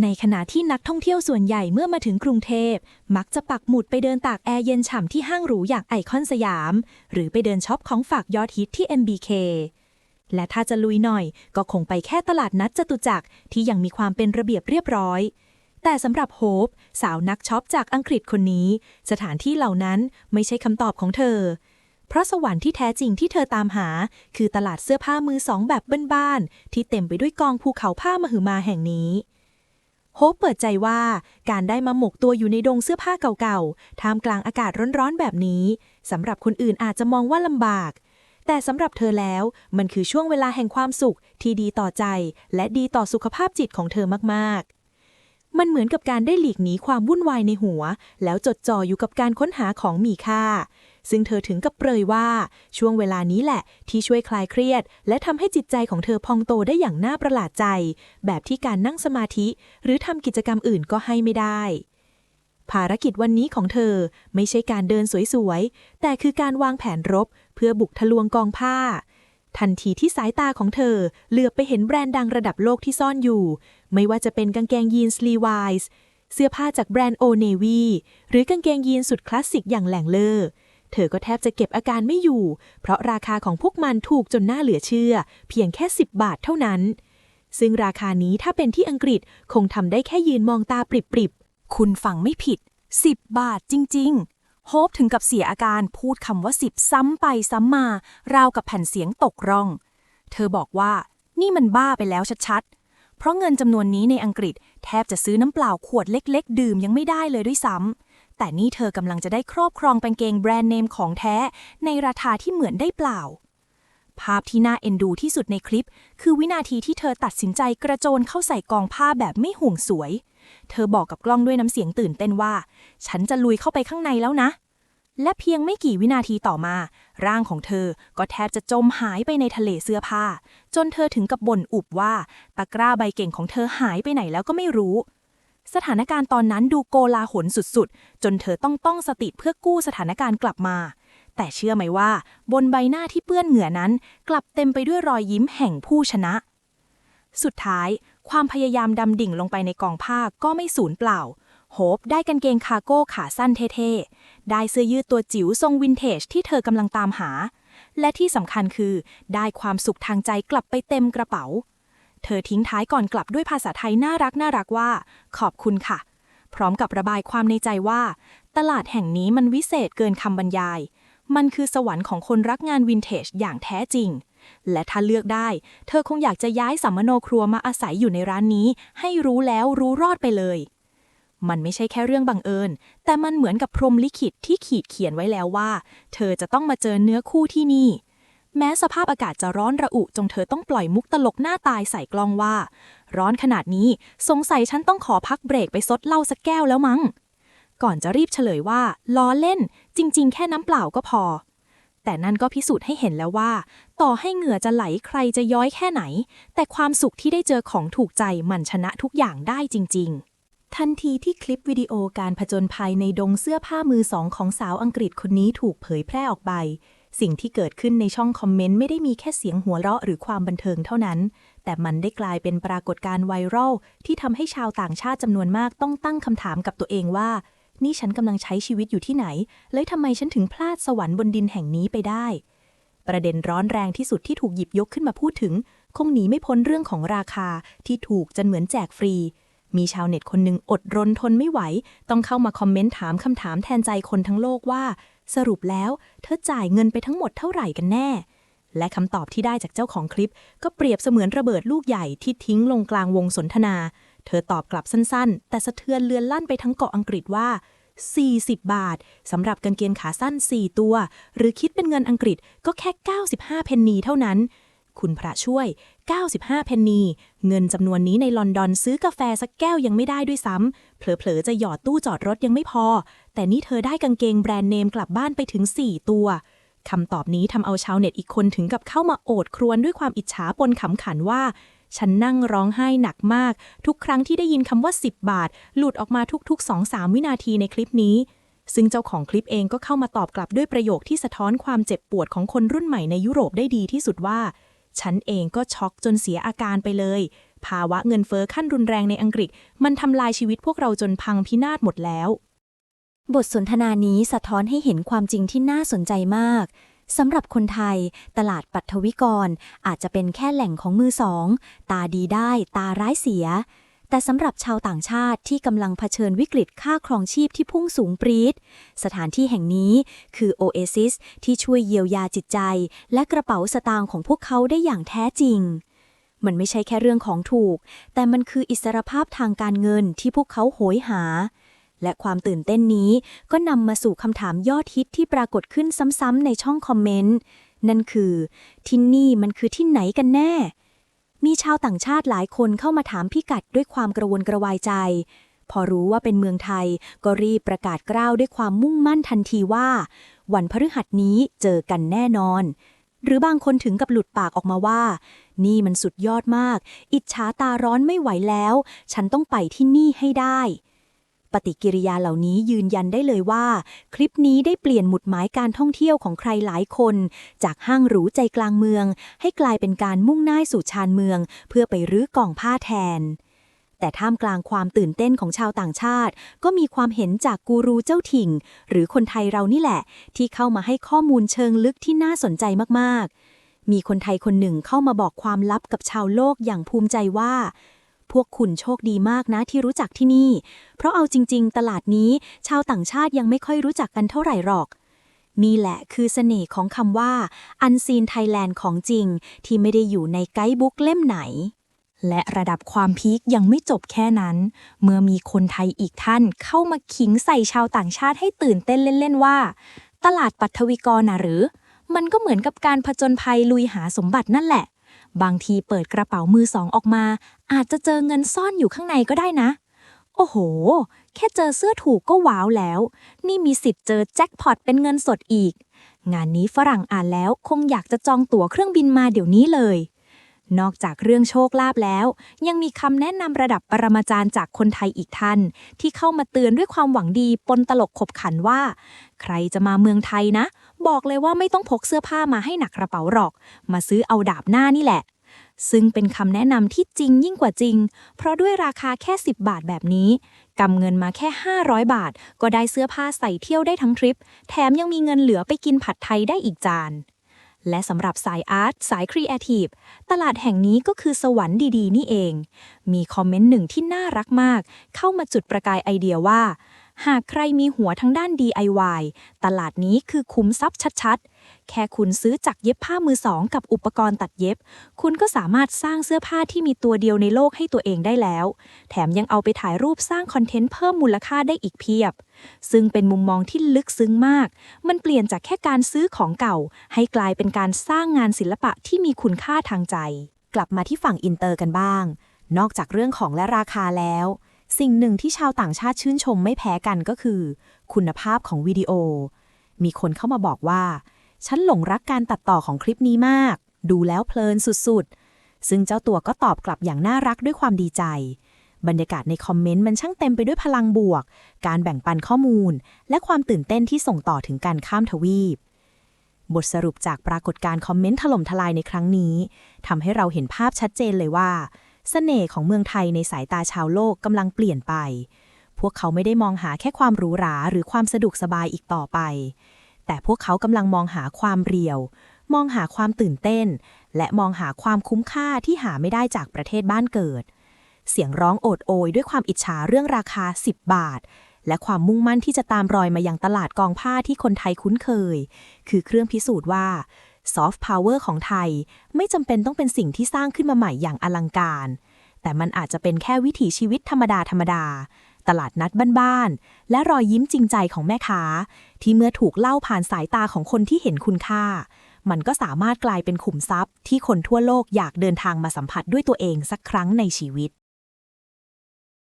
ในขณะที่นักท่องเที่ยวส่วนใหญ่เมื่อมาถึงกรุงเทพมักจะปักหมุดไปเดินตากแอร์เย็นฉ่ำที่ห้างหรูอย่างไอคอนสยามหรือไปเดินช็อปของฝากยอดฮิตที่ MBK และถ้าจะลุยหน่อยก็คงไปแค่ตลาดนัดจตุจักรที่ยังมีความเป็นระเบียบเรียบร้อยแต่สำหรับโฮปสาวนักช็อปจากอังกฤษคนนี้สถานที่เหล่านั้นไม่ใช่คำตอบของเธอเพราะสวรรค์ที่แท้จริงที่เธอตามหาคือตลาดเสื้อผ้ามือสองแบบบ้านๆที่เต็มไปด้วยกองภูเขาผ้ามหึมาแห่งนี้โฮปเปิดใจว่าการได้มาหมกตัวอยู่ในดงเสื้อผ้าเก่าๆท่ามกลางอากาศร้อนๆแบบนี้สำหรับคนอื่นอาจจะมองว่าลำบากแต่สำหรับเธอแล้วมันคือช่วงเวลาแห่งความสุขที่ดีต่อใจและดีต่อสุขภาพจิตของเธอมากๆมันเหมือนกับการได้หลีกหนีความวุ่นวายในหัวแล้วจดจ่ออยู่กับการค้นหาของมีค่าซึ่งเธอถึงกับเปรยว่าช่วงเวลานี้แหละที่ช่วยคลายเครียดและทำให้จิตใจของเธอพองโตได้อย่างน่าประหลาดใจแบบที่การนั่งสมาธิหรือทำกิจกรรมอื่นก็ให้ไม่ได้ภารกิจวันนี้ของเธอไม่ใช่การเดินสวยๆแต่คือการวางแผนรบเพื่อบุกทะลวงกองผ้าทันทีที่สายตาของเธอเหลือบไปเห็นแบรนด์ดังระดับโลกที่ซ่อนอยู่ไม่ว่าจะเป็นกางเกงยีนส์ลีวายส์เสื้อผ้าจากแบรนด์โอเนวีหรือกางเกงยีนสุดคลาสสิกอย่างแหลงเลอเธอก็แทบจะเก็บอาการไม่อยู่เพราะราคาของพวกมันถูกจนน่าเหลือเชื่อเพียงแค่10 บาทเท่านั้นซึ่งราคานี้ถ้าเป็นที่อังกฤษคงทำได้แค่ยืนมองตาปริบๆคุณฟังไม่ผิด10 บาทจริงๆโฮปถึงกับเสียอาการพูดคำว่า10ซ้ำไปซ้ำมาราวกับแผ่นเสียงตกร่องเธอบอกว่านี่มันบ้าไปแล้วชัดๆเพราะเงินจำนวนนี้ในอังกฤษแทบจะซื้อน้ำเปล่าขวดเล็กๆดื่มยังไม่ได้เลยด้วยซ้ำแต่นี่เธอกำลังจะได้ครอบครองกางเกงแบรนด์เนมของแท้ในราคาที่เหมือนได้เปล่าภาพที่น่าเอ็นดูที่สุดในคลิปคือวินาทีที่เธอตัดสินใจกระโจนเข้าใส่กองผ้าแบบไม่ห่วงสวยเธอบอกกับกล้องด้วยน้ำเสียงตื่นเต้นว่าฉันจะลุยเข้าไปข้างในแล้วนะและเพียงไม่กี่วินาทีต่อมาร่างของเธอก็แทบจะจมหายไปในทะเลเสื้อผ้าจนเธอถึงกับบ่นอุบว่าตะกร้าใบเก่งของเธอหายไปไหนแล้วก็ไม่รู้สถานการณ์ตอนนั้นดูโกลาหลสุดๆจนเธอต้องสติเพื่อกู้สถานการณ์กลับมาแต่เชื่อไหมว่าบนใบหน้าที่เปื้อนเหงื่อนั้นกลับเต็มไปด้วยรอยยิ้มแห่งผู้ชนะสุดท้ายความพยายามดำดิ่งลงไปในกองผ้าก็ไม่สูญเปล่าโฮปได้กางเกงคาร์โก้ขาสั้นเท่ๆได้เสื้อยืดตัวจิ๋วทรงวินเทจที่เธอกำลังตามหาและที่สำคัญคือได้ความสุขทางใจกลับไปเต็มกระเป๋าเธอทิ้งท้ายก่อนกลับด้วยภาษาไทยน่ารักว่าขอบคุณค่ะพร้อมกับระบายความในใจว่าตลาดแห่งนี้มันวิเศษเกินคำบรรยายมันคือสวรรค์ของคนรักงานวินเทจอย่างแท้จริงและถ้าเลือกได้เธอคงอยากจะย้ายสัมมโนครัวมาอาศัยอยู่ในร้านนี้ให้รู้แล้วรู้รอดไปเลยมันไม่ใช่แค่เรื่องบังเอิญแต่มันเหมือนกับพรหมลิขิตที่ขีดเขียนไว้แล้วว่าเธอจะต้องมาเจอเนื้อคู่ที่นี่แม้สภาพอากาศจะร้อนระอุจนเธอต้องปล่อยมุกตลกหน้าตายใส่กล้องว่าร้อนขนาดนี้สงสัยฉันต้องขอพักเบรกไปซดเหล้าสักแก้วแล้วมั้งก่อนจะรีบเฉลยว่าล้อเล่นจริงๆแค่น้ำเปล่าก็พอแต่นั่นก็พิสูจน์ให้เห็นแล้วว่าต่อให้เหงื่อจะไหลใครจะย้อยแค่ไหนแต่ความสุขที่ได้เจอของถูกใจมันชนะทุกอย่างได้จริงๆทันทีที่คลิปวิดีโอการผจญภัยในดงเสื้อผ้ามือสองของสาวอังกฤษคนนี้ถูกเผยแพร่ออกไปสิ่งที่เกิดขึ้นในช่องคอมเมนต์ไม่ได้มีแค่เสียงหัวเราะหรือความบันเทิงเท่านั้นแต่มันได้กลายเป็นปรากฏการณ์ไวรัลที่ทำให้ชาวต่างชาติจำนวนมากต้องตั้งคำถามกับตัวเองว่านี่ฉันกำลังใช้ชีวิตอยู่ที่ไหนแล้วทำไมฉันถึงพลาดสวรรค์บนดินแห่งนี้ไปได้ประเด็นร้อนแรงที่สุดที่ถูกหยิบยกขึ้นมาพูดถึงคงหนีไม่พ้นเรื่องของราคาที่ถูกจนเหมือนแจกฟรีมีชาวเน็ตคนหนึ่งอดรนทนไม่ไหวต้องเข้ามาคอมเมนต์ถามคำถามแทนใจคนทั้งโลกว่าสรุปแล้วเธอจ่ายเงินไปทั้งหมดเท่าไหร่กันแน่และคำตอบที่ได้จากเจ้าของคลิปก็เปรียบเสมือนระเบิดลูกใหญ่ที่ทิ้งลงกลางวงสนทนาเธอตอบกลับสั้นๆแต่สะเทือนเลือนลั่นไปทั้งเกาะอังกฤษว่า40 บาทสำหรับกางเกงขาสั้น4ตัวหรือคิดเป็นเงินอังกฤษก็แค่95 เพนนีเท่านั้นคุณพระช่วย95 เพนนีเงินจำนวนนี้ในลอนดอนซื้อกาแฟสักแก้วยังไม่ได้ด้วยซ้ำเผลอๆจะหยอดตู้จอดรถยังไม่พอแต่นี่เธอได้กางเกงแบรนด์เนมกลับบ้านไปถึง4ตัวคำตอบนี้ทำเอาชาวเน็ตอีกคนถึงกับเข้ามาโอดครวญด้วยความอิจฉาปนขำขันว่าฉันนั่งร้องไห้หนักมากทุกครั้งที่ได้ยินคำว่า10 บาทหลุดออกมาทุกๆ 2-3 วินาทีในคลิปนี้ซึ่งเจ้าของคลิปเองก็เข้ามาตอบกลับด้วยประโยคที่สะท้อนความเจ็บปวดของคนรุ่นใหม่ในยุโรปได้ดีที่สุดว่าฉันเองก็ช็อกจนเสียอาการไปเลย ภาวะเงินเฟ้อขั้นรุนแรงในอังกฤษมันทำลายชีวิตพวกเราจนพังพินาศหมดแล้วบทสนทนานี้สะท้อนให้เห็นความจริงที่น่าสนใจมากสำหรับคนไทยตลาดปัทวิกรอาจจะเป็นแค่แหล่งของมือสองตาดีได้ตาร้ายเสียแต่สำหรับชาวต่างชาติที่กำลังเผชิญวิกฤตค่าครองชีพที่พุ่งสูงปรี๊ดสถานที่แห่งนี้คือโอเอซิสที่ช่วยเยียวยาจิตใจและกระเป๋าสตางค์ของพวกเขาได้อย่างแท้จริงมันไม่ใช่แค่เรื่องของถูกแต่มันคืออิสรภาพทางการเงินที่พวกเขาโหยหาและความตื่นเต้นนี้ก็นำมาสู่คำถามยอดฮิตที่ปรากฏขึ้นซ้ำๆในช่องคอมเมนต์นั่นคือที่นี่มันคือที่ไหนกันแน่มีชาวต่างชาติหลายคนเข้ามาถามพิกัดด้วยความกระวนกระวายใจพอรู้ว่าเป็นเมืองไทยก็รีบประกาศกล้าวด้วยความมุ่งมั่นทันทีว่าวันพฤหัสนี้เจอกันแน่นอนหรือบางคนถึงกับหลุดปากออกมาว่านี่มันสุดยอดมากอิจฉาตาร้อนไม่ไหวแล้วฉันต้องไปที่นี่ให้ได้ปฏิกิริยาเหล่านี้ยืนยันได้เลยว่าคลิปนี้ได้เปลี่ยนหมุดหมายการท่องเที่ยวของใครหลายคนจากห้างหรูใจกลางเมืองให้กลายเป็นการมุ่งหน้าสู่ชานเมืองเพื่อไปรื้อกองผ้าแทนแต่ท่ามกลางความตื่นเต้นของชาวต่างชาติก็มีความเห็นจากกูรูเจ้าถิ่นหรือคนไทยเรานี่แหละที่เข้ามาให้ข้อมูลเชิงลึกที่น่าสนใจมากๆมีคนไทยคนหนึ่งเข้ามาบอกความลับกับชาวโลกอย่างภูมิใจว่าพวกคุณโชคดีมากนะที่รู้จักที่นี่เพราะเอาจริงๆตลาดนี้ชาวต่างชาติยังไม่ค่อยรู้จักกันเท่าไหร่หรอกนี่แหละคือเสน่ห์ของคำว่า Unseen Thailand ของจริงที่ไม่ได้อยู่ในไกด์บุ๊กเล่มไหนและระดับความพีคยังไม่จบแค่นั้นเมื่อมีคนไทยอีกท่านเข้ามาขิงใส่ชาวต่างชาติให้ตื่นเต้นเล่นๆว่าตลาดปัทวิกรน่ะหรือมันก็เหมือนกับการผจญภัยลุยหาสมบัตินั่นแหละบางทีเปิดกระเป๋ามือสองออกมาอาจจะเจอเงินซ่อนอยู่ข้างในก็ได้นะโอ้โหแค่เจอเสื้อถูกก็ว้าวแล้วนี่มีสิทธิ์เจอแจ็คพอตเป็นเงินสดอีกงานนี้ฝรั่งอ่านแล้วคงอยากจะจองตั๋วเครื่องบินมาเดี๋ยวนี้เลยนอกจากเรื่องโชคลาภแล้วยังมีคำแนะนำระดับปรมาจารย์จากคนไทยอีกท่านที่เข้ามาเตือนด้วยความหวังดีปนตลกขบขันว่าใครจะมาเมืองไทยนะบอกเลยว่าไม่ต้องพกเสื้อผ้ามาให้หนักกระเป๋าหรอกมาซื้อเอาดาบหน้านี่แหละซึ่งเป็นคำแนะนำที่จริงยิ่งกว่าจริงเพราะด้วยราคาแค่10 บาทแบบนี้กำเงินมาแค่500 บาทก็ได้เสื้อผ้าใส่เที่ยวได้ทั้งทริปแถมยังมีเงินเหลือไปกินผัดไทยได้อีกจานและสำหรับสายอาร์ตสายครีเอทีฟตลาดแห่งนี้ก็คือสวรรค์ดีๆนี่เองมีคอมเมนต์หนึ่งที่น่ารักมากเข้ามาจุดประกายไอเดียว่าหากใครมีหัวทั้งด้าน DIY ตลาดนี้คือคุ้มทรัพย์ชัดๆแค่คุณซื้อจักรเย็บผ้ามือสองกับอุปกรณ์ตัดเย็บคุณก็สามารถสร้างเสื้อผ้าที่มีตัวเดียวในโลกให้ตัวเองได้แล้วแถมยังเอาไปถ่ายรูปสร้างคอนเทนต์เพิ่มมูลค่าได้อีกเพียบซึ่งเป็นมุมมองที่ลึกซึ้งมากมันเปลี่ยนจากแค่การซื้อของเก่าให้กลายเป็นการสร้างงานศิลปะที่มีคุณค่าทางใจกลับมาที่ฝั่งอินเตอร์กันบ้างนอกจากเรื่องของและราคาแล้วสิ่งหนึ่งที่ชาวต่างชาติชื่นชมไม่แพ้กันก็คือคุณภาพของวิดีโอมีคนเข้ามาบอกว่าฉันหลงรักการตัดต่อของคลิปนี้มากดูแล้วเพลินสุดๆซึ่งเจ้าตัวก็ตอบกลับอย่างน่ารักด้วยความดีใจบรรยากาศในคอมเมนต์มันช่างเต็มไปด้วยพลังบวกการแบ่งปันข้อมูลและความตื่นเต้นที่ส่งต่อถึงการข้ามทวีปบทสรุปจากปรากฏการณ์คอมเมนต์ถล่มทลายในครั้งนี้ทำให้เราเห็นภาพชัดเจนเลยว่าเสน่ห์ของเมืองไทยในสายตาชาวโลกกำลังเปลี่ยนไปพวกเขาไม่ได้มองหาแค่ความหรูหราหรือความสะดวกสบายอีกต่อไปแต่พวกเขากำลังมองหาความเรียวมองหาความตื่นเต้นและมองหาความคุ้มค่าที่หาไม่ได้จากประเทศบ้านเกิดเสียงร้องโอดโอยด้วยความอิจฉาเรื่องราคา10 บาทและความมุ่งมั่นที่จะตามรอยมายังตลาดกองผ้าที่คนไทยคุ้นเคยคือเครื่องพิสูจน์ว่าซอฟต์พาวเวอร์ของไทยไม่จำเป็นต้องเป็นสิ่งที่สร้างขึ้นมาใหม่อย่างอลังการแต่มันอาจจะเป็นแค่วิถีชีวิตธรรมดาตลาดนัดบ้านๆและรอยยิ้มจริงใจของแม่ค้าที่เมื่อถูกเล่าผ่านสายตาของคนที่เห็นคุณค่ามันก็สามารถกลายเป็นขุมทรัพย์ที่คนทั่วโลกอยากเดินทางมาสัมผัสด้วยตัวเองสักครั้งในชีวิต